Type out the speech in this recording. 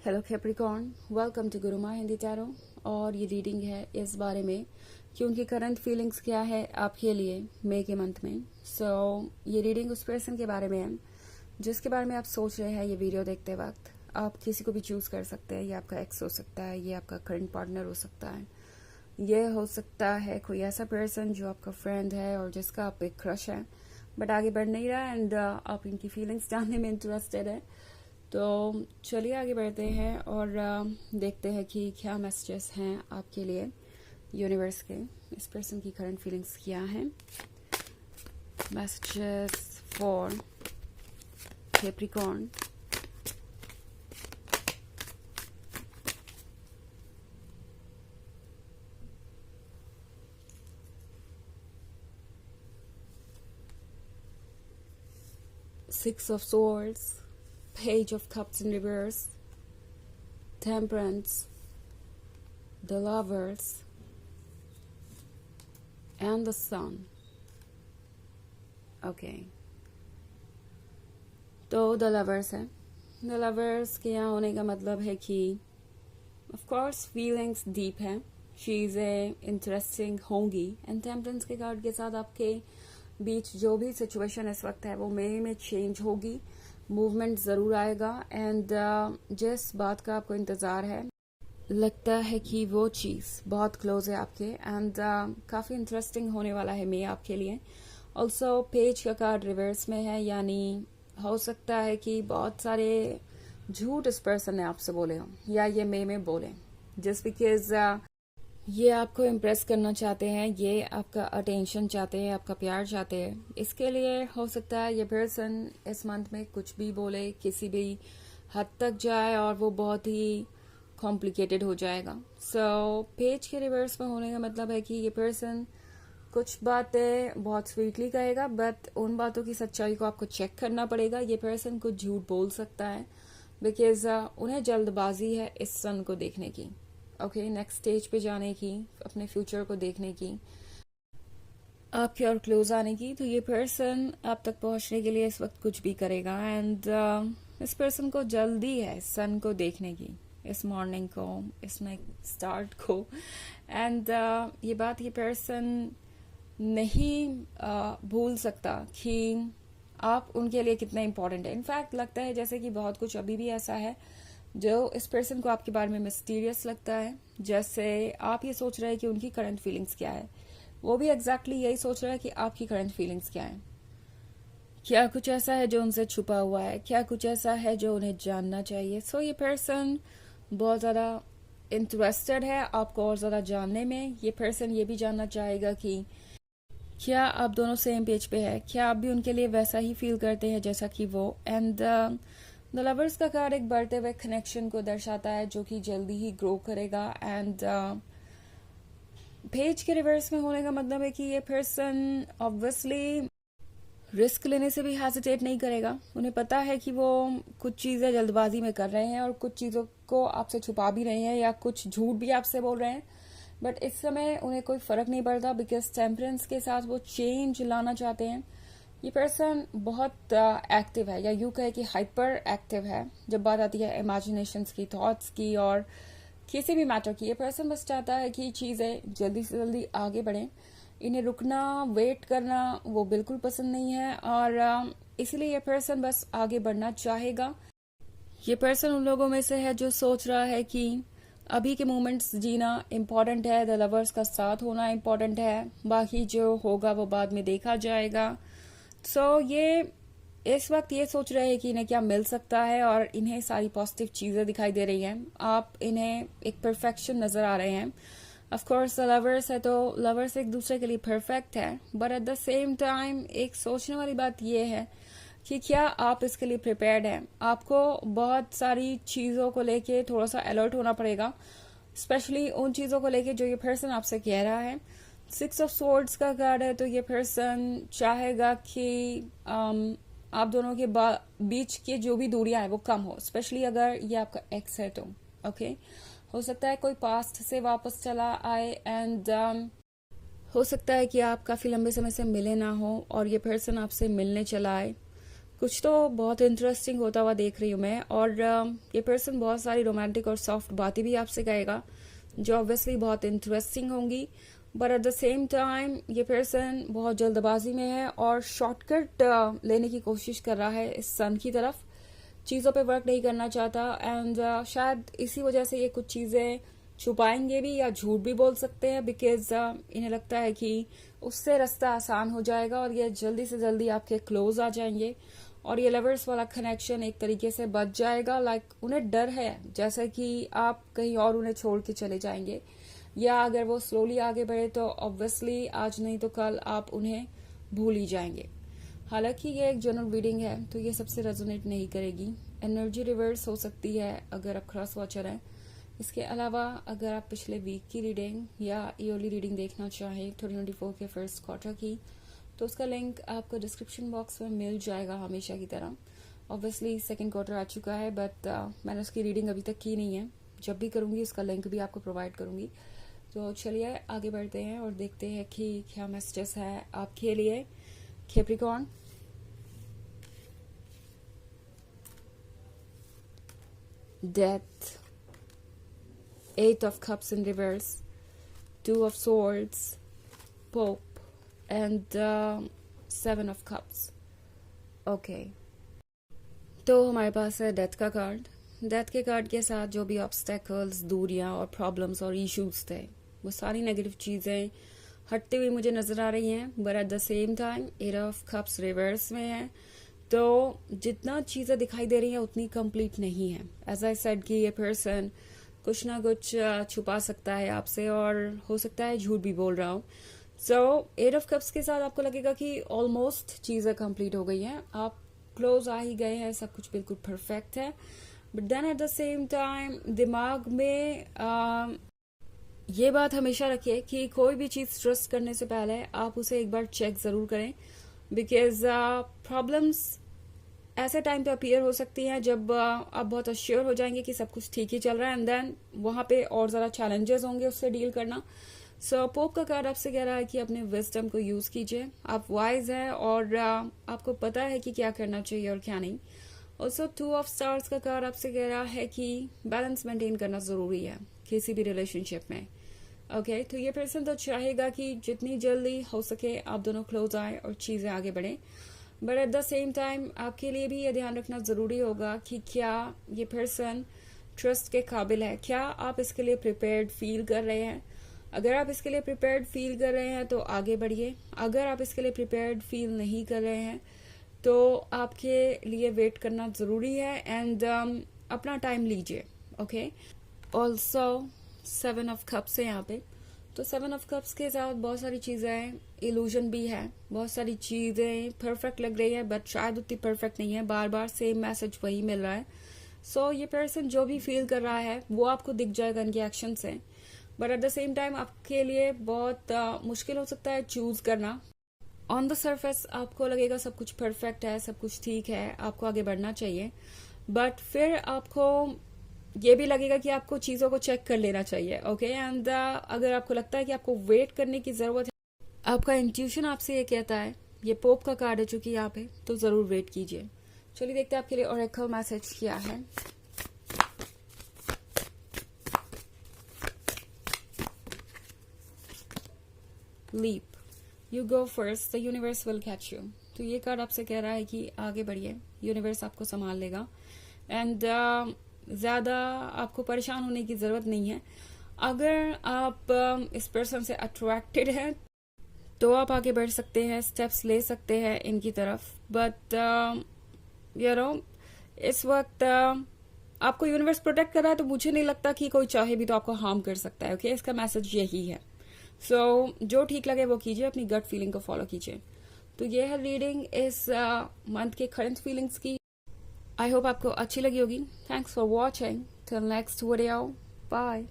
Hello Capricorn, welcome to Guruma Hindi tarot. और ये reading है इस बारे में कि उनकी करंट फीलिंग्स क्या है आपके लिए मई के मंथ में। ये रीडिंग उस पर्सन के बारे में है जिसके बारे में आप सोच रहे हैं। ये वीडियो देखते वक्त आप किसी को भी चूज कर सकते हैं। ये आपका एक्स हो सकता है, ये आपका करंट पार्टनर हो सकता है, ये हो सकता है कोई ऐसा पर्सन जो आपका फ्रेंड है और जिसका आप पे क्रश है बट आगे बढ़ नहीं रहा है एंड आप इनकी फीलिंग्स जानने में इंटरेस्टेड है। तो चलिए आगे बढ़ते हैं और देखते हैं कि क्या मैसेजेस हैं आपके लिए यूनिवर्स के। इस पर्सन की करंट फीलिंग्स क्या हैं। Messages for Capricorn. Six of Swords, Page of Cups in reverse, Temperance, the Lovers, and the Sun. Okay. तो द लवर्स है। द लवर्स के यहाँ होने का मतलब है कि ऑफ कोर्स फीलिंग्स डीप है, चीज़ें इंटरेस्टिंग होंगी एंड टेम्परेंस के कार्ड के साथ आपके बीच जो भी सिचुएशन इस वक्त है वो मई में चेंज होगी, मूवमेंट ज़रूर आएगा एंड जिस बात का आपको इंतज़ार है लगता है कि वो चीज़ बहुत क्लोज है आपके एंड काफ़ी इंटरेस्टिंग होने वाला है मई आपके लिए। ऑल्सो पेज का कार्ड रिवर्स में है, यानी हो सकता है कि बहुत सारे झूठ इस पर्सन ने आपसे बोले हों या ये मई में बोले जस्ट बिकॉज ये आपको इम्प्रेस करना चाहते हैं, ये आपका अटेंशन चाहते हैं, आपका प्यार चाहते हैं। इसके लिए हो सकता है ये पर्सन इस मंथ में कुछ भी बोले, किसी भी हद तक जाए और वो बहुत ही कॉम्प्लिकेटेड हो जाएगा। पेज के रिवर्स में होने का मतलब है कि ये पर्सन कुछ बातें बहुत स्वीटली कहेगा बट उन बातों की सच्चाई को आपको चेक करना पड़ेगा। ये पर्सन कुछ झूठ बोल सकता है बिकॉज उन्हें जल्दबाजी है इस सन को देखने की, ओके, नेक्स्ट स्टेज पे जाने की, अपने फ्यूचर को देखने की, आपके और क्लोज आने की। तो ये पर्सन आप तक पहुंचने के लिए इस वक्त कुछ भी करेगा एंड इस पर्सन को जल्दी है सन को देखने की, इस मॉर्निंग को, इस नए स्टार्ट को एंड ये बात ये पर्सन नहीं भूल सकता कि आप उनके लिए कितने इम्पोर्टेंट है। इनफैक्ट लगता है जैसे कि बहुत कुछ अभी भी ऐसा है जो इस पर्सन को आपके बारे में मिस्टीरियस लगता है। जैसे आप ये सोच रहे हैं कि उनकी करंट फीलिंग्स क्या है, वो भी एग्जैक्टली यही सोच रहा है कि आपकी करंट फीलिंग्स क्या है। क्या कुछ ऐसा है जो उनसे छुपा हुआ है, क्या कुछ ऐसा है जो उन्हें जानना चाहिए। ये पर्सन बहुत ज़्यादा इंटरेस्टेड है आपको और ज़्यादा जानने में। ये पर्सन ये भी जानना चाहेगा कि क्या आप दोनों सेम पेज पे है, क्या आप भी उनके लिए वैसा ही फील करते हैं जैसा कि वो। एंड द लवर्स का कार्ड एक बढ़ते हुए कनेक्शन को दर्शाता है जो कि जल्दी ही ग्रो करेगा एंड पेज के रिवर्स में होने का मतलब है कि ये पर्सन ऑब्वियसली रिस्क लेने से भी हेजिटेट नहीं करेगा। उन्हें पता है कि वो कुछ चीज़ें जल्दबाजी में कर रहे हैं और कुछ चीज़ों को आपसे छुपा भी रहे हैं या कुछ झूठ भी आपसे बोल रहे हैं बट इस समय उन्हें कोई फर्क नहीं पड़ता बिकॉज टेम्परेंस के साथ वो चेंज लाना चाहते हैं। ये पर्सन बहुत एक्टिव है या यूँ कहे कि हाइपर एक्टिव है जब बात आती है इमेजिनेशंस की, थॉट्स की और किसी भी मैटर की। ये पर्सन बस चाहता है कि चीज़ें जल्दी से जल्दी आगे बढ़ें। इन्हें रुकना, वेट करना वो बिल्कुल पसंद नहीं है और इसलिए ये पर्सन बस आगे बढ़ना चाहेगा। ये पर्सन उन लोगों में से है जो सोच रहा है कि अभी के मोमेंट्स जीना इम्पॉर्टेंट है, द लवर्स का साथ होना इम्पॉर्टेंट है, बाकी जो होगा वो बाद में देखा जाएगा। ये इस वक्त ये सोच रहे हैं कि इन्हें क्या मिल सकता है और इन्हें सारी पॉजिटिव चीज़ें दिखाई दे रही हैं। आप इन्हें एक परफेक्शन नज़र आ रहे हैं। ऑफ कोर्स द लवर्स है तो लवर्स एक दूसरे के लिए परफेक्ट है but at the same time एक सोचने वाली बात यह है कि क्या आप इसके लिए प्रिपेयर्ड हैं। आपको बहुत सारी चीज़ों को लेके थोड़ा सा अलर्ट होना पड़ेगा, स्पेशली उन चीज़ों को लेके जो ये पर्सन आपसे कह रहा है। सिक्स ऑफ सोर्ड्स का कार्ड है तो ये पर्सन चाहेगा कि आप दोनों के बीच की जो भी दूरियां हैं वो कम हो, स्पेशली अगर ये आपका एक्स है तो ओके। हो सकता है कोई पास्ट से वापस चला आए एंड हो सकता है कि आप काफ़ी लंबे समय से मिले ना हो और ये पर्सन आपसे मिलने चला आए। कुछ तो बहुत इंटरेस्टिंग होता हुआ देख रही हूँ मैं। और ये पर्सन बहुत सारी रोमांटिक और सॉफ्ट बातें भी आपसे कहेगा जो ऑब्वियसली बहुत इंटरेस्टिंग होंगी, but at the same time ये पर्सन बहुत जल्दबाजी में है और शॉर्टकट लेने की कोशिश कर रहा है इस सन की तरफ, चीज़ों पे वर्क नहीं करना चाहता। एंड शायद इसी वजह से ये कुछ चीज़ें छुपाएंगे भी या झूठ भी बोल सकते हैं, बिकॉज इन्हें लगता है कि उससे रास्ता आसान हो जाएगा और ये जल्दी से जल्दी आपके क्लोज आ जाएंगे और ये लवर्स वाला कनेक्शन एक तरीके से बच जाएगा। लाइक उन्हें डर है जैसे कि आप कहीं और उन्हें छोड़ के चले जाएंगे, या अगर वो स्लोली आगे बढ़े तो ऑब्वियसली आज नहीं तो कल आप उन्हें भूल ही जाएंगे। हालांकि ये एक जनरल रीडिंग है तो ये सबसे रेजोनेट नहीं करेगी। एनर्जी रिवर्स हो सकती है अगर आप क्रॉस वॉचर हैं। इसके अलावा अगर आप पिछले वीक की रीडिंग या ईयरली रीडिंग देखना चाहें 2024 के फर्स्ट क्वार्टर की, तो उसका लिंक आपको डिस्क्रिप्शन बॉक्स में मिल जाएगा हमेशा की तरह। ऑब्वियसली सेकेंड क्वार्टर आ चुका है बट मैंने उसकी रीडिंग अभी तक की नहीं है, जब भी करूंगी उसका लिंक भी आपको प्रोवाइड करूंगी। तो चलिए आगे बढ़ते हैं और देखते हैं कि क्या मैसेजेस है आपके लिए Capricorn. Death, 8 of cups in reverse, 2 of swords, pope and 7 of cups. Okay तो हमारे पास है डेथ का कार्ड। डेथ के कार्ड के साथ जो भी ऑब्स्टेकल्स, दूरियां और प्रॉब्लम्स और इश्यूज थे, वो सारी नेगेटिव चीज़ें हटती हुई मुझे नजर आ रही हैं, but at the same time 8 of cups reverse में है। तो जितना चीज़ें दिखाई दे रही हैं उतनी कंप्लीट नहीं है। एज आई सेड कि ये पर्सन कुछ ना कुछ छुपा सकता है आपसे और हो सकता है झूठ भी बोल रहा हूँ। सो 8 ऑफ कप्स के साथ आपको लगेगा कि ऑलमोस्ट चीज़ें कंप्लीट हो गई हैं, आप क्लोज आ ही गए हैं, सब कुछ बिल्कुल परफेक्ट है। But then at the same time दिमाग में ये बात हमेशा रखिए कि कोई भी चीज़ ट्रस्ट करने से पहले आप उसे एक बार चेक ज़रूर करें, बिकॉज प्रॉब्लम्स ऐसे टाइम पे अपीयर हो सकती हैं जब आप बहुत अश्योर हो जाएंगे कि सब कुछ ठीक ही चल रहा है, एंड देन वहाँ पे और ज़्यादा चैलेंजेस होंगे उससे डील करना। सो पोप का कार्ड आपसे कह रहा है कि अपने विजडम को यूज़ कीजिए, आप वाइज हैं और आपको पता है कि क्या करना चाहिए और क्या नहीं। ऑल्सो 2 ऑफ स्टार्स का कार्ड आपसे कह रहा है कि बैलेंस मेंटेन करना ज़रूरी है किसी भी रिलेशनशिप में। ओके तो ये पर्सन तो चाहेगा कि जितनी जल्दी हो सके आप दोनों क्लोज आए और चीज़ें आगे बढ़ें, but at the same time आपके लिए भी ये ध्यान रखना ज़रूरी होगा कि क्या ये पर्सन ट्रस्ट के काबिल है, क्या आप इसके लिए प्रिपेयर्ड फील कर रहे हैं। अगर आप इसके लिए प्रिपेयर्ड फील कर रहे हैं तो आगे बढ़िए, अगर आप इसके लिए प्रिपेयर्ड फील नहीं कर रहे हैं तो आपके लिए वेट करना ज़रूरी है एंड अपना टाइम लीजिए। ओके ऑल्सो 7 ऑफ कप्स है यहाँ पे, तो 7 ऑफ कप्स के साथ बहुत सारी चीज़ें इल्यूजन भी है, बहुत सारी चीज़ें परफेक्ट लग रही है बट शायद उतनी परफेक्ट नहीं है, बार बार सेम मैसेज वही मिल रहा है। सो ये पर्सन जो भी फील कर रहा है वो आपको दिख जाएगा इनके एक्शन से, but at the same time आपके लिए बहुत मुश्किल हो सकता है चूज करना। ऑन द सरफेस आपको लगेगा सब कुछ परफेक्ट है, सब कुछ ठीक है, आपको आगे बढ़ना चाहिए, बट फिर आपको ये भी लगेगा कि आपको चीज़ों को चेक कर लेना चाहिए। ओके एंड अगर आपको लगता है कि आपको वेट करने की ज़रूरत है, आपका इंट्यूशन आपसे ये कहता है, ये पोप का कार्ड है चूंकि यहाँ पे, तो ज़रूर वेट कीजिए। चलिए देखते हैं आपके लिए ओरेकल मैसेज क्या है। Leap, you go first, the universe will catch you. तो ये कार्ड आपसे कह रहा है कि आगे बढ़िए, यूनिवर्स आपको संभाल लेगा एंड ज़्यादा आपको परेशान होने की ज़रूरत नहीं है। अगर आप इस पर्सन से अट्रैक्टेड हैं तो आप आगे बढ़ सकते हैं, स्टेप्स ले सकते हैं इनकी तरफ, बट यू नो इस वक्त आपको यूनिवर्स प्रोटेक्ट कर रहा है तो मुझे नहीं लगता कि कोई चाहे भी तो आपको हार्म कर सकता है। ओके इसका मैसेज यही है। सो जो ठीक लगे वो कीजिए, अपनी गट फीलिंग को फॉलो कीजिए। तो ये है रीडिंग इस मंथ के करंट फीलिंग्स की। आई होप आपको अच्छी लगी होगी। Thanks for watching, till next video, bye.